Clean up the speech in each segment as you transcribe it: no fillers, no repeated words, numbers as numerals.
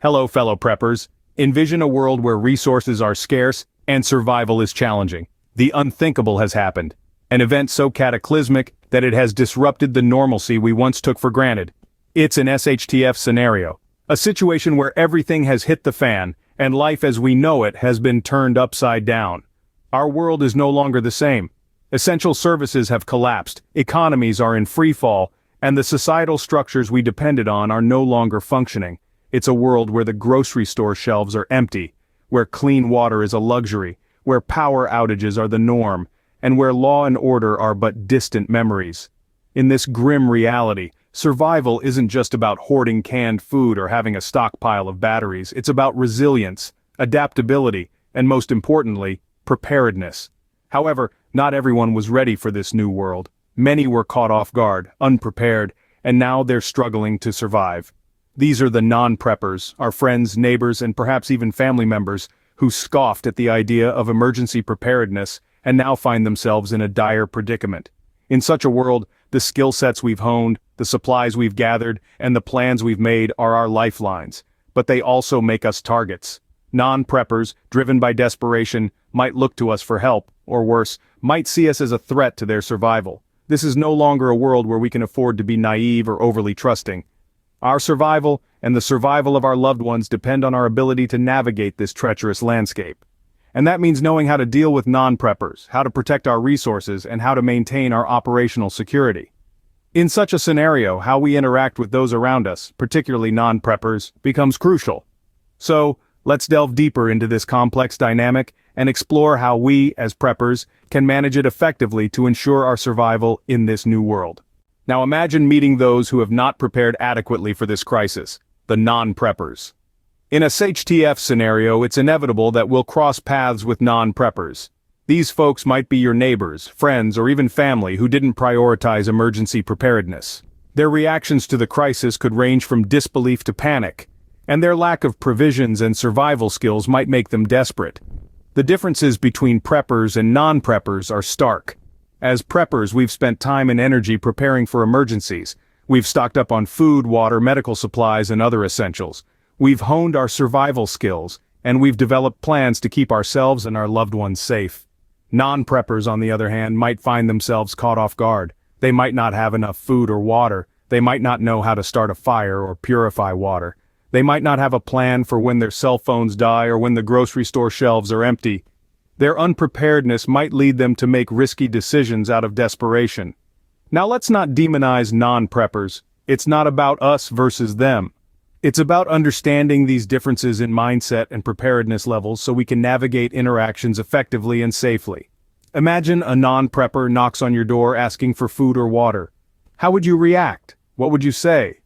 Hello, fellow preppers. Envision a world where resources are scarce and survival is challenging. The unthinkable has happened. An event so cataclysmic that it has disrupted the normalcy we once took for granted. It's an SHTF scenario. A situation where everything has hit the fan, and life as we know it has been turned upside down. Our world is no longer the same. Essential services have collapsed, economies are in free fall, and the societal structures we depended on are no longer functioning. It's a world where the grocery store shelves are empty, where clean water is a luxury, where power outages are the norm, and where law and order are but distant memories. In this grim reality, survival isn't just about hoarding canned food or having a stockpile of batteries. It's about resilience, adaptability, and most importantly, preparedness. However, not everyone was ready for this new world. Many were caught off guard, unprepared, and now they're struggling to survive. These are the non-preppers, our friends, neighbors, and perhaps even family members, who scoffed at the idea of emergency preparedness and now find themselves in a dire predicament. In such a world, the skill sets we've honed, the supplies we've gathered, and the plans we've made are our lifelines, but they also make us targets. Non-preppers, driven by desperation, might look to us for help, or worse, might see us as a threat to their survival. This is no longer a world where we can afford to be naive or overly trusting. Our survival, and the survival of our loved ones, depend on our ability to navigate this treacherous landscape. And that means knowing how to deal with non-preppers, how to protect our resources, and how to maintain our operational security. In such a scenario, how we interact with those around us, particularly non-preppers, becomes crucial. So, let's delve deeper into this complex dynamic and explore how we, as preppers, can manage it effectively to ensure our survival in this new world. Now imagine meeting those who have not prepared adequately for this crisis, the non-preppers. In a SHTF scenario, it's inevitable that we'll cross paths with non-preppers. These folks might be your neighbors, friends, or even family who didn't prioritize emergency preparedness. Their reactions to the crisis could range from disbelief to panic, and their lack of provisions and survival skills might make them desperate. The differences between preppers and non-preppers are stark. As preppers, we've spent time and energy preparing for emergencies. We've stocked up on food, water, medical supplies, and other essentials. We've honed our survival skills, and we've developed plans to keep ourselves and our loved ones safe. Non-preppers, on the other hand, might find themselves caught off guard. They might not have enough food or water. They might not know how to start a fire or purify water. They might not have a plan for when their cell phones die or when the grocery store shelves are empty. Their unpreparedness might lead them to make risky decisions out of desperation. Now let's not demonize non-preppers. It's not about us versus them. It's about understanding these differences in mindset and preparedness levels so we can navigate interactions effectively and safely. Imagine a non-prepper knocks on your door asking for food or water. How would you react? What would you say?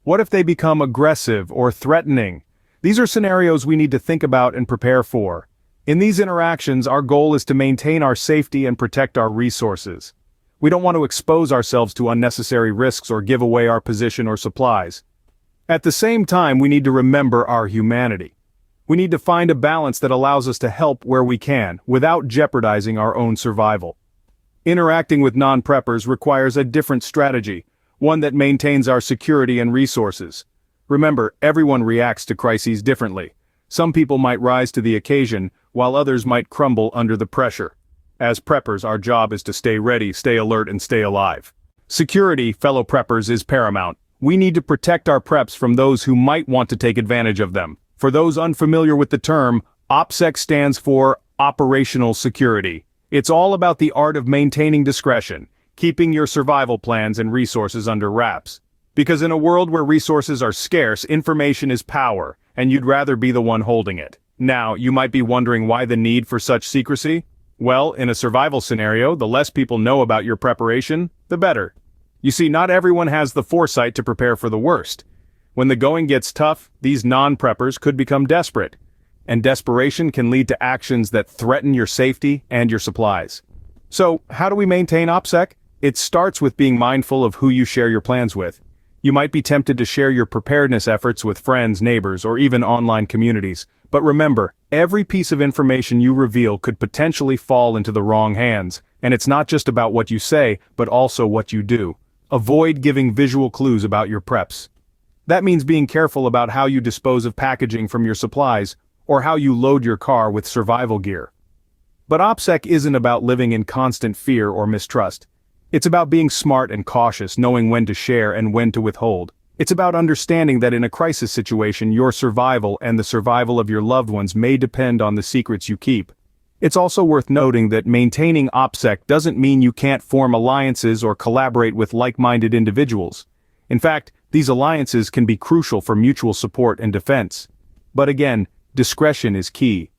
What if they become aggressive or threatening? These are scenarios we need to think about and prepare for. In these interactions, our goal is to maintain our safety and protect our resources. We don't want to expose ourselves to unnecessary risks or give away our position or supplies. At the same time, we need to remember our humanity. We need to find a balance that allows us to help where we can, without jeopardizing our own survival. Interacting with non-preppers requires a different strategy, one that maintains our security and resources. Remember, everyone reacts to crises differently. Some people might rise to the occasion, while others might crumble under the pressure. As preppers, our job is to stay ready, stay alert, and stay alive. Security, fellow preppers, is paramount. We need to protect our preps from those who might want to take advantage of them. For those unfamiliar with the term, OPSEC stands for Operational Security. It's all about the art of maintaining discretion, keeping your survival plans and resources under wraps. Because in a world where resources are scarce, information is power, and you'd rather be the one holding it. Now, you might be wondering why the need for such secrecy? Well, in a survival scenario, the less people know about your preparation, the better. You see, not everyone has the foresight to prepare for the worst. When the going gets tough, these non-preppers could become desperate. And desperation can lead to actions that threaten your safety and your supplies. So, how do we maintain OPSEC? It starts with being mindful of who you share your plans with. You might be tempted to share your preparedness efforts with friends, neighbors, or even online communities. But remember, every piece of information you reveal could potentially fall into the wrong hands. And it's not just about what you say, but also what you do. Avoid giving visual clues about your preps. That means being careful about how you dispose of packaging from your supplies, or how you load your car with survival gear. But OPSEC isn't about living in constant fear or mistrust. It's about being smart and cautious, knowing when to share and when to withhold. It's about understanding that in a crisis situation, your survival and the survival of your loved ones may depend on the secrets you keep. It's also worth noting that maintaining OPSEC doesn't mean you can't form alliances or collaborate with like-minded individuals. In fact, these alliances can be crucial for mutual support and defense. But again, discretion is key.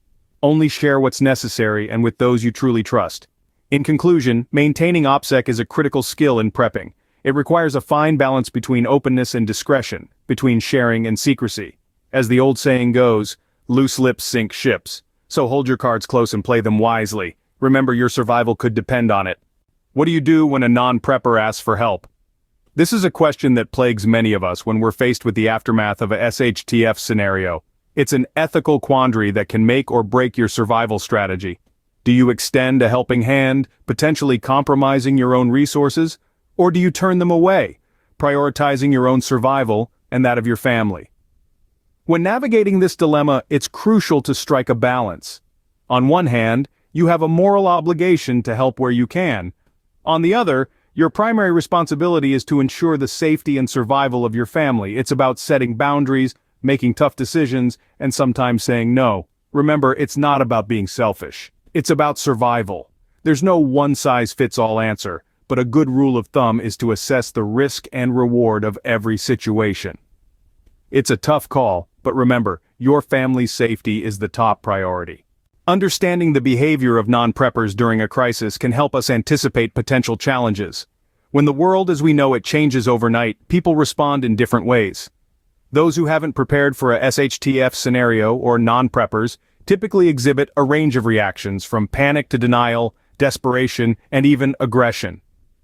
Only share what's necessary and with those you truly trust. In conclusion, maintaining OPSEC is a critical skill in prepping. It requires a fine balance between openness and discretion, between sharing and secrecy. As the old saying goes, loose lips sink ships. So hold your cards close and play them wisely. Remember, your survival could depend on it. What do you do when a non-prepper asks for help? This is a question that plagues many of us when we're faced with the aftermath of a SHTF scenario. It's an ethical quandary that can make or break your survival strategy. Do you extend a helping hand, potentially compromising your own resources? Or do you turn them away, prioritizing your own survival and that of your family? When navigating this dilemma, it's crucial to strike a balance. On one hand, you have a moral obligation to help where you can. On the other, your primary responsibility is to ensure the safety and survival of your family. It's about setting boundaries, making tough decisions, and sometimes saying no. Remember, it's not about being selfish. It's about survival. There's no one-size-fits-all answer, but a good rule of thumb is to assess the risk and reward of every situation. It's a tough call, but remember, your family's safety is the top priority. Understanding the behavior of non-preppers during a crisis can help us anticipate potential challenges. When the world as we know it changes overnight, people respond in different ways. Those who haven't prepared for a SHTF scenario, or non-preppers, typically exhibit a range of reactions from panic to denial, desperation, and even aggression.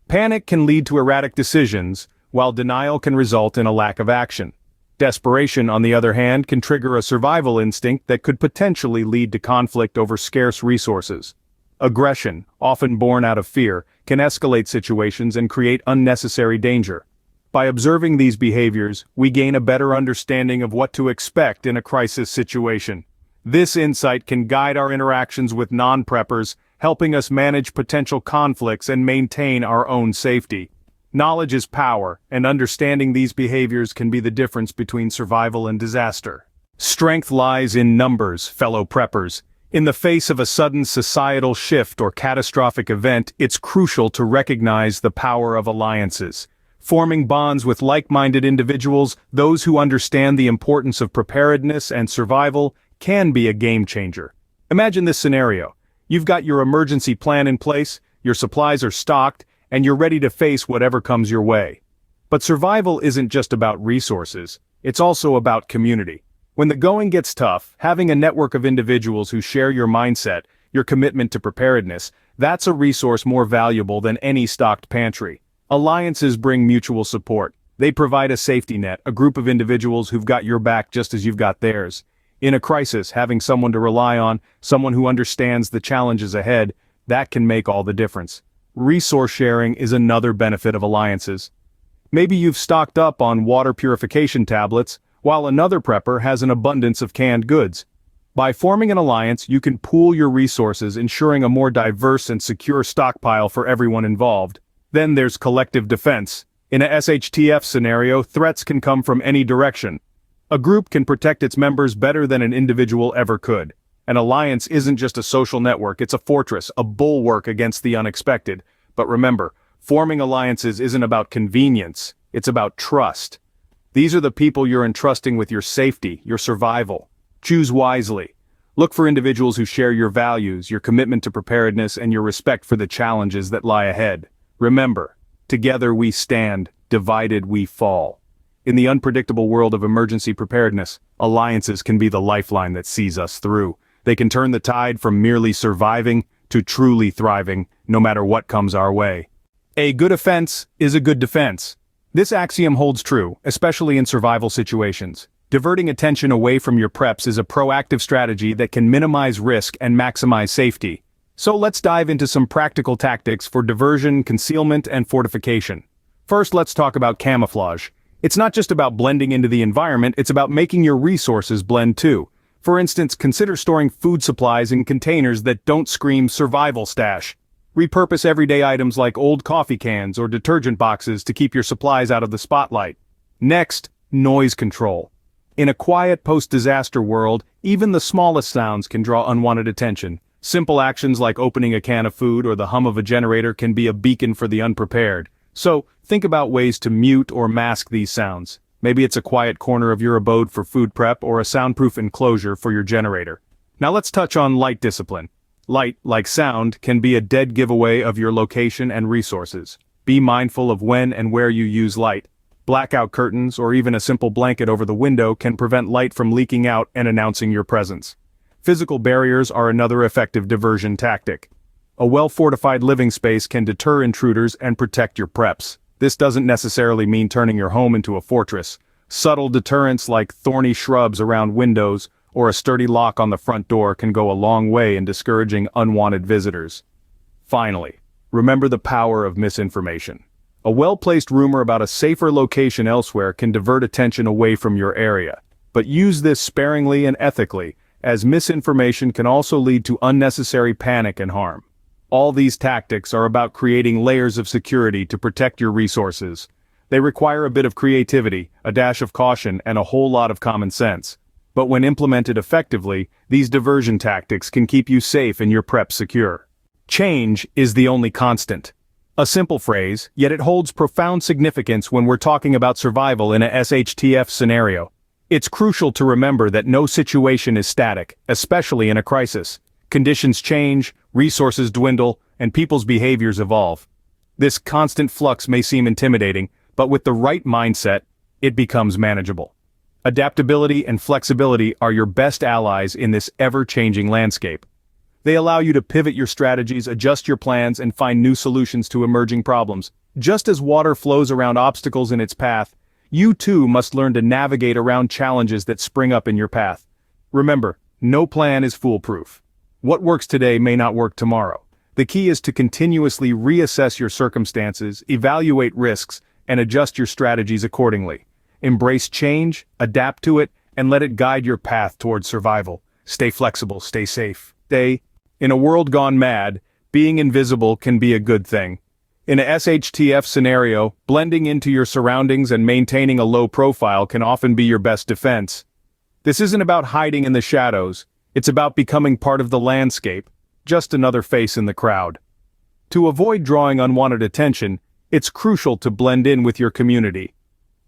Panic can lead to erratic decisions, while denial can result in a lack of action. Desperation, on the other hand, can trigger a survival instinct that could potentially lead to conflict over scarce resources. Aggression, often born out of fear, can escalate situations and create unnecessary danger. By observing these behaviors, we gain a better understanding of what to expect in a crisis situation. This insight can guide our interactions with non-preppers, helping us manage potential conflicts and maintain our own safety. Knowledge is power, and understanding these behaviors can be the difference between survival and disaster. Strength lies in numbers, fellow preppers. In the face of a sudden societal shift or catastrophic event, it's crucial to recognize the power of alliances. Forming bonds with like-minded individuals, those who understand the importance of preparedness and survival, can be a game changer. Imagine this scenario. You've got your emergency plan in place, your supplies are stocked, and you're ready to face whatever comes your way. But survival isn't just about resources, it's also about community. When the going gets tough, having a network of individuals who share your mindset, your commitment to preparedness, that's a resource more valuable than any stocked pantry. Alliances bring mutual support. They provide a safety net, a group of individuals who've got your back just as you've got theirs. In a crisis, having someone to rely on, someone who understands the challenges ahead, that can make all the difference. Resource sharing is another benefit of alliances. Maybe you've stocked up on water purification tablets, while another prepper has an abundance of canned goods. By forming an alliance, you can pool your resources, ensuring a more diverse and secure stockpile for everyone involved. Then there's collective defense. In a SHTF scenario, threats can come from any direction. A group can protect its members better than an individual ever could. An alliance isn't just a social network, it's a fortress, a bulwark against the unexpected. But remember, forming alliances isn't about convenience, it's about trust. These are the people you're entrusting with your safety, your survival. Choose wisely. Look for individuals who share your values, your commitment to preparedness, and your respect for the challenges that lie ahead. Remember, together we stand, divided we fall. In the unpredictable world of emergency preparedness, alliances can be the lifeline that sees us through. They can turn the tide from merely surviving to truly thriving, no matter what comes our way. A good offense is a good defense. This axiom holds true, especially in survival situations. Diverting attention away from your preps is a proactive strategy that can minimize risk and maximize safety. So let's dive into some practical tactics for diversion, concealment, and fortification. First, let's talk about camouflage. It's not just about blending into the environment, it's about making your resources blend too. For instance, consider storing food supplies in containers that don't scream survival stash. Repurpose everyday items like old coffee cans or detergent boxes to keep your supplies out of the spotlight. Next, noise control. In a quiet post-disaster world, even the smallest sounds can draw unwanted attention. Simple actions like opening a can of food or the hum of a generator can be a beacon for the unprepared. So, think about ways to mute or mask these sounds. Maybe it's a quiet corner of your abode for food prep or a soundproof enclosure for your generator. Now let's touch on light discipline. Light, like sound, can be a dead giveaway of your location and resources. Be mindful of when and where you use light. Blackout curtains or even a simple blanket over the window can prevent light from leaking out and announcing your presence. Physical barriers are another effective diversion tactic. A well-fortified living space can deter intruders and protect your preps. This doesn't necessarily mean turning your home into a fortress. Subtle deterrents like thorny shrubs around windows or a sturdy lock on the front door can go a long way in discouraging unwanted visitors. Finally, remember the power of misinformation. A well-placed rumor about a safer location elsewhere can divert attention away from your area. But use this sparingly and ethically, as misinformation can also lead to unnecessary panic and harm. All these tactics are about creating layers of security to protect your resources. They require a bit of creativity, a dash of caution, and a whole lot of common sense. But when implemented effectively, these diversion tactics can keep you safe and your prep secure. Change is the only constant. A simple phrase, yet it holds profound significance when we're talking about survival in a SHTF scenario. It's crucial to remember that no situation is static, especially in a crisis. Conditions change, resources dwindle, and people's behaviors evolve. This constant flux may seem intimidating, but with the right mindset, it becomes manageable. Adaptability and flexibility are your best allies in this ever-changing landscape. They allow you to pivot your strategies, adjust your plans, and find new solutions to emerging problems. Just as water flows around obstacles in its path, you too must learn to navigate around challenges that spring up in your path. Remember, no plan is foolproof. What works today may not work tomorrow. The key is to continuously reassess your circumstances, evaluate risks, and adjust your strategies accordingly. Embrace change, adapt to it, and let it guide your path towards survival. Stay flexible, stay safe. In a world gone mad, being invisible can be a good thing. In a SHTF scenario, blending into your surroundings and maintaining a low profile can often be your best defense. This isn't about hiding in the shadows. It's about becoming part of the landscape, just another face in the crowd. To avoid drawing unwanted attention, it's crucial to blend in with your community.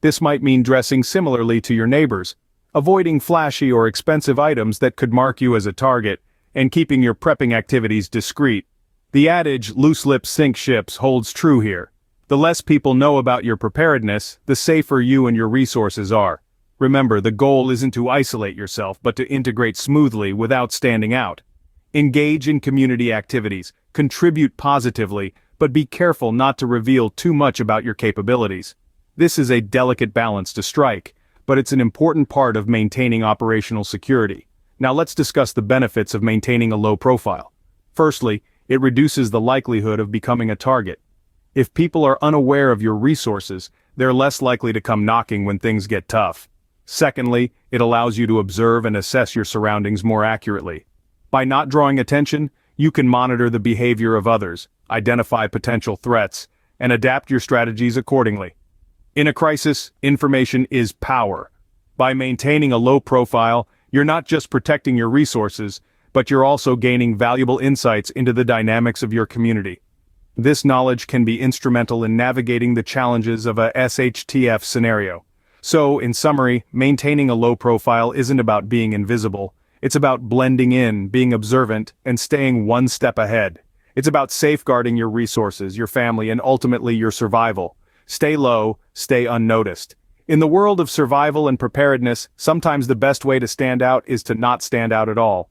This might mean dressing similarly to your neighbors, avoiding flashy or expensive items that could mark you as a target, and keeping your prepping activities discreet. The adage, "loose lips sink ships," holds true here. The less people know about your preparedness, the safer you and your resources are. Remember, the goal isn't to isolate yourself, but to integrate smoothly without standing out. Engage in community activities, contribute positively, but be careful not to reveal too much about your capabilities. This is a delicate balance to strike, but it's an important part of maintaining operational security. Now let's discuss the benefits of maintaining a low profile. Firstly, it reduces the likelihood of becoming a target. If people are unaware of your resources, they're less likely to come knocking when things get tough. Secondly, it allows you to observe and assess your surroundings more accurately. By not drawing attention, you can monitor the behavior of others, identify potential threats, and adapt your strategies accordingly. In a crisis, information is power. By maintaining a low profile, you're not just protecting your resources, but you're also gaining valuable insights into the dynamics of your community. This knowledge can be instrumental in navigating the challenges of a SHTF scenario. So, in summary, maintaining a low profile isn't about being invisible. It's about blending in, being observant, and staying one step ahead. It's about safeguarding your resources, your family, and ultimately your survival. Stay low, stay unnoticed. In the world of survival and preparedness, sometimes the best way to stand out is to not stand out at all.